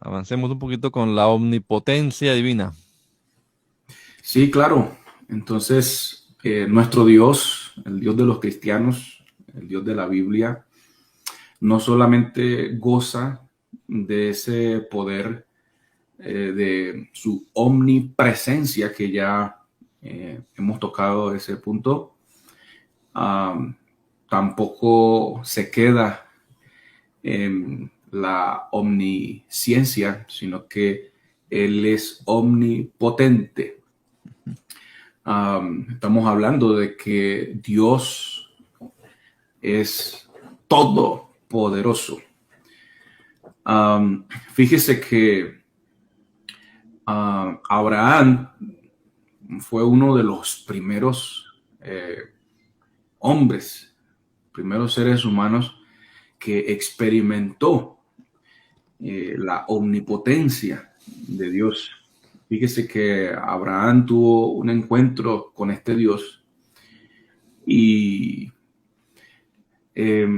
Avancemos un poquito con la omnipotencia divina. Sí, claro. Entonces, nuestro Dios, el Dios de los cristianos, el Dios de la Biblia, no solamente goza de ese poder, de su omnipresencia, que ya hemos tocado ese punto, ah, tampoco se queda en la omnisciencia, sino que Él es omnipotente. Estamos hablando de que Dios es todopoderoso. Fíjese que Abraham fue uno de los primeros hombres, primeros seres humanos que experimentó la omnipotencia de Dios. Fíjese que Abraham tuvo un encuentro con este Dios y eh,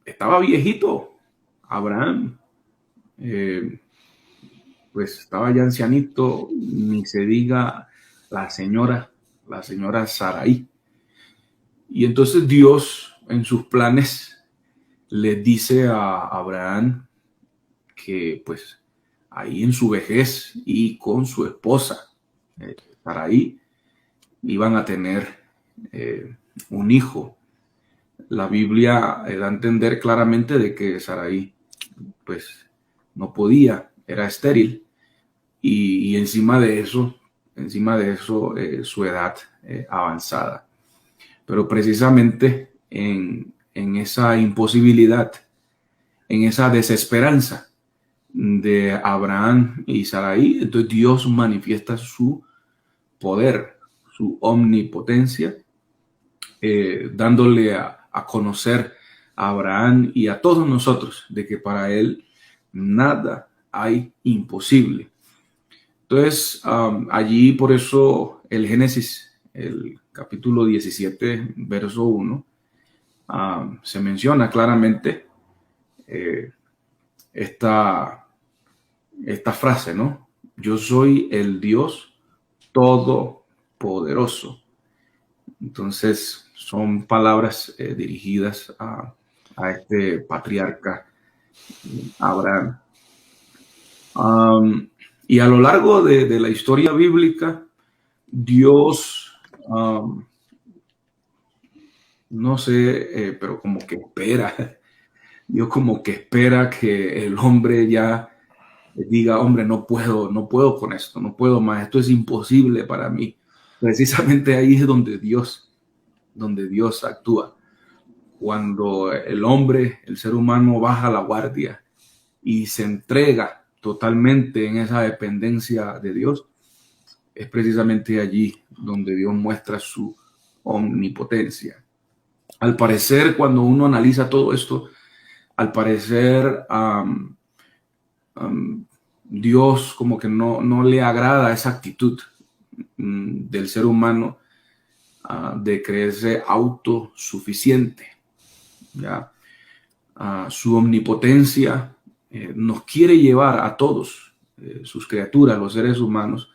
estaba viejito. Abraham, eh, pues estaba ya ancianito, ni se diga la señora Sarai. Y entonces Dios, en sus planes, le dice a Abraham que pues ahí en su vejez y con su esposa, Sarai, iban a tener eh, un hijo. La Biblia da a entender claramente de que Sarai pues no podía, era estéril y encima de eso su edad avanzada. Pero precisamente en esa imposibilidad, en esa desesperanza de Abraham y Sarai, entonces Dios manifiesta su poder, su omnipotencia, dándole a conocer a Abraham y a todos nosotros de que para él nada hay imposible. Entonces, allí por eso el Génesis, el capítulo 17, verso 1, se menciona claramente eh, esta, esta frase, ¿no? Yo soy el Dios todopoderoso. Entonces, son palabras dirigidas a este patriarca Abraham. Y a lo largo de la historia bíblica, Dios, no sé, pero como que espera, Dios como que espera que el hombre ya diga, hombre, no puedo con esto, no puedo más, esto es imposible para mí. Precisamente ahí es donde Dios actúa. Cuando el hombre, el ser humano, baja la guardia y se entrega totalmente en esa dependencia de Dios, es precisamente allí donde Dios muestra su omnipotencia. Al parecer, cuando uno analiza todo esto, al parecer Dios como que no le agrada esa actitud del ser humano de creerse autosuficiente. ¿Ya? Su omnipotencia nos quiere llevar a todos, sus criaturas, los seres humanos,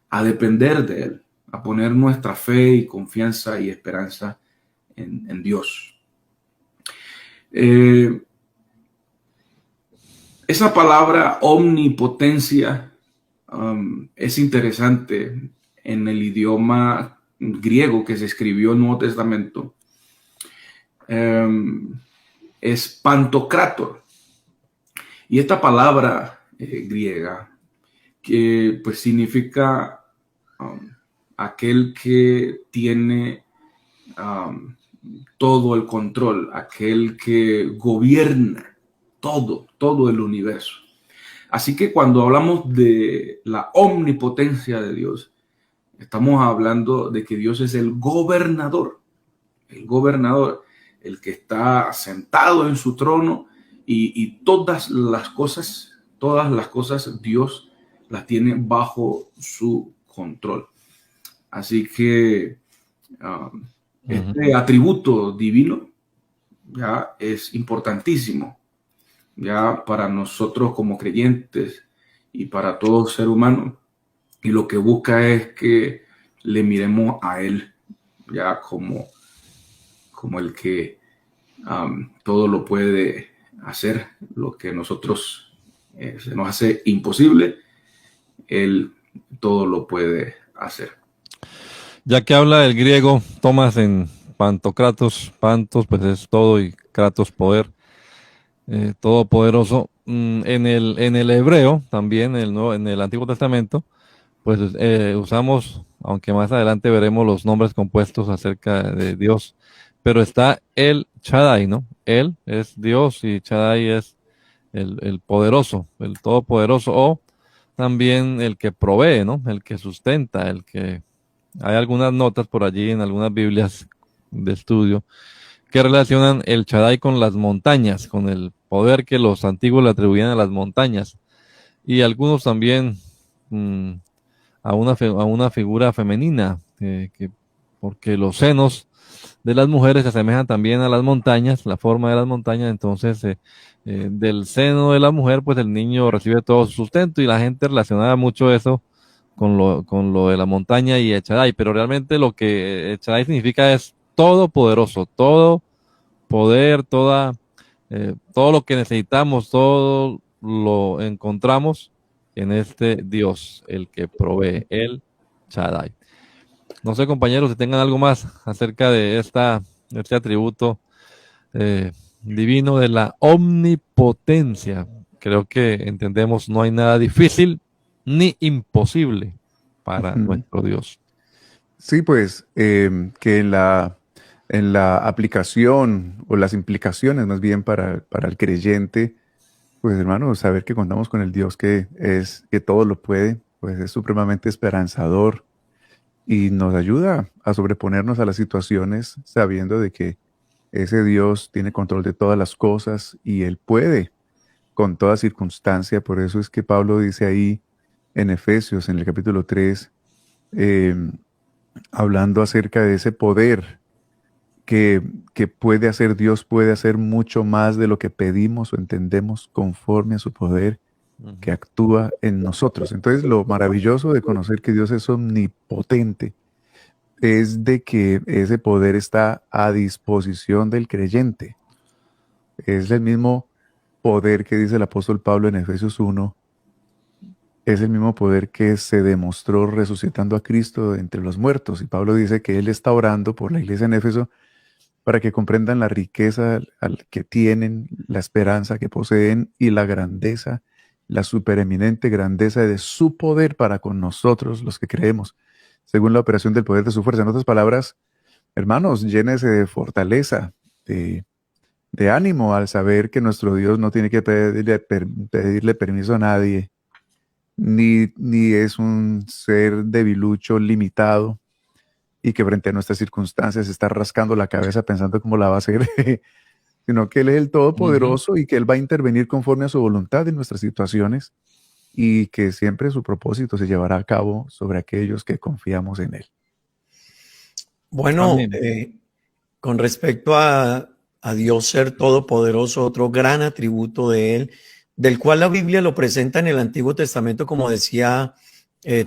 a depender de Él, a poner nuestra fe y confianza y esperanza en Dios. Eh, Esa palabra omnipotencia es interesante en el idioma griego que se escribió en el Nuevo Testamento. Es pantocrator. Y esta palabra griega, que pues significa aquel que tiene todo el control, aquel que gobierna todo el universo. Así que cuando hablamos de la omnipotencia de Dios, estamos hablando de que Dios es el gobernador, el que está sentado en su trono y todas las cosas Dios las tiene bajo su control. Así que Ujú. este atributo divino ya es importantísimo ya para nosotros como creyentes y para todo ser humano, y lo que busca es que le miremos a Él ya como el que todo lo puede hacer, lo que nosotros se nos hace imposible, Él todo lo puede hacer. Ya que habla el griego, tomas en pantocratos, pantos, pues es todo y kratos poder, todopoderoso. En el hebreo, también en el Antiguo Testamento, pues usamos, aunque más adelante veremos los nombres compuestos acerca de Dios, pero está el Shaddai, ¿no? Él es Dios y Shaddai es el poderoso, el todopoderoso, o también el que provee, ¿no? El que sustenta, el que... Hay algunas notas por allí en algunas Biblias de estudio que relacionan el Shaddai con las montañas, con el poder que los antiguos le atribuían a las montañas. Y algunos también a una figura femenina, porque los senos de las mujeres se asemejan también a las montañas, la forma de las montañas, entonces del seno de la mujer, pues el niño recibe todo su sustento y la gente relacionaba mucho eso con lo de la montaña y el Shaddai, pero realmente lo que el Shaddai significa es todopoderoso, todo poder, todo lo que necesitamos, todo lo encontramos en este Dios, el que provee, el Shaddai. No sé, compañeros, si tengan algo más acerca de este atributo divino de la omnipotencia. Creo que entendemos, no hay nada difícil ni imposible para nuestro Dios. Sí, pues que en la aplicación o las implicaciones más bien para el creyente, pues hermano, saber que contamos con el Dios que todo lo puede, pues es supremamente esperanzador y nos ayuda a sobreponernos a las situaciones sabiendo de que ese Dios tiene control de todas las cosas y Él puede con toda circunstancia. Por eso es que Pablo dice ahí en Efesios, en el capítulo 3, hablando acerca de ese poder que puede hacer Dios, puede hacer mucho más de lo que pedimos o entendemos conforme a su poder que actúa en nosotros. Entonces, lo maravilloso de conocer que Dios es omnipotente es de que ese poder está a disposición del creyente. Es el mismo poder que dice el apóstol Pablo en Efesios 1, es el mismo poder que se demostró resucitando a Cristo entre los muertos. Y Pablo dice que él está orando por la iglesia en Éfeso para que comprendan la riqueza que tienen, la esperanza que poseen y la grandeza, la supereminente grandeza de su poder para con nosotros, los que creemos, según la operación del poder de su fuerza. En otras palabras, hermanos, llénese de fortaleza, de ánimo al saber que nuestro Dios no tiene que pedirle permiso a nadie, ni es un ser debilucho limitado y que frente a nuestras circunstancias está rascando la cabeza pensando cómo la va a hacer, sino que Él es el Todopoderoso y que Él va a intervenir conforme a su voluntad en nuestras situaciones y que siempre su propósito se llevará a cabo sobre aquellos que confiamos en Él. Bueno, con respecto a Dios ser todopoderoso, otro gran atributo de Él, del cual la Biblia lo presenta en el Antiguo Testamento, como decía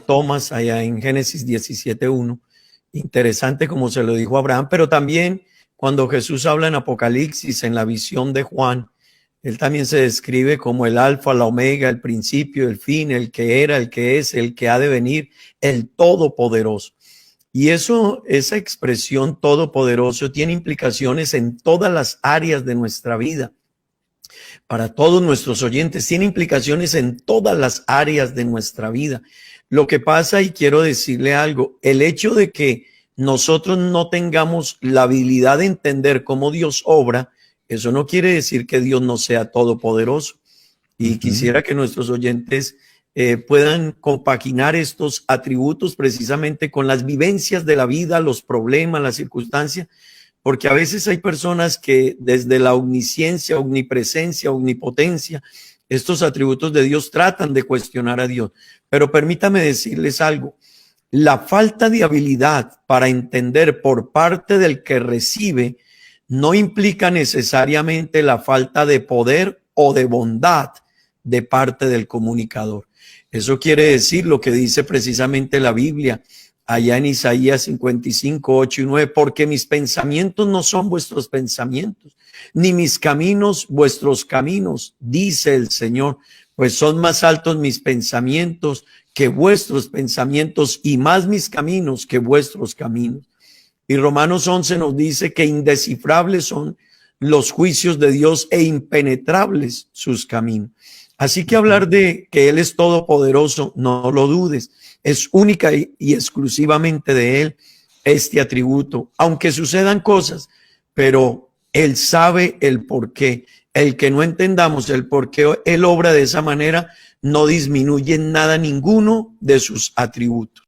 Tomás allá en Génesis 17:1. Interesante como se lo dijo Abraham, pero también cuando Jesús habla en Apocalipsis, en la visión de Juan, Él también se describe como el alfa, la omega, el principio, el fin, el que era, el que es, el que ha de venir, el todopoderoso. Y esa expresión todopoderoso tiene implicaciones en todas las áreas de nuestra vida. Para todos nuestros oyentes, tiene implicaciones en todas las áreas de nuestra vida. Lo que pasa, y quiero decirle algo, el hecho de que nosotros no tengamos la habilidad de entender cómo Dios obra, eso no quiere decir que Dios no sea todopoderoso. Y quisiera que nuestros oyentes puedan compaginar estos atributos precisamente con las vivencias de la vida, los problemas, las circunstancias, porque a veces hay personas que desde la omnisciencia, omnipresencia, omnipotencia, estos atributos de Dios tratan de cuestionar a Dios. Pero permítame decirles algo, la falta de habilidad para entender por parte del que recibe no implica necesariamente la falta de poder o de bondad de parte del comunicador. Eso quiere decir lo que dice precisamente la Biblia allá en Isaías 55, 8 y 9, porque mis pensamientos no son vuestros pensamientos, ni mis caminos vuestros caminos, dice el Señor, pues son más altos mis pensamientos que vuestros pensamientos y más mis caminos que vuestros caminos. Y Romanos 11 nos dice que indescifrables son los juicios de Dios e impenetrables sus caminos. Así que hablar de que Él es todopoderoso, no lo dudes, es única y exclusivamente de Él este atributo, aunque sucedan cosas, pero Él sabe el por qué. El que no entendamos el por qué Él obra de esa manera no disminuye en nada ninguno de sus atributos.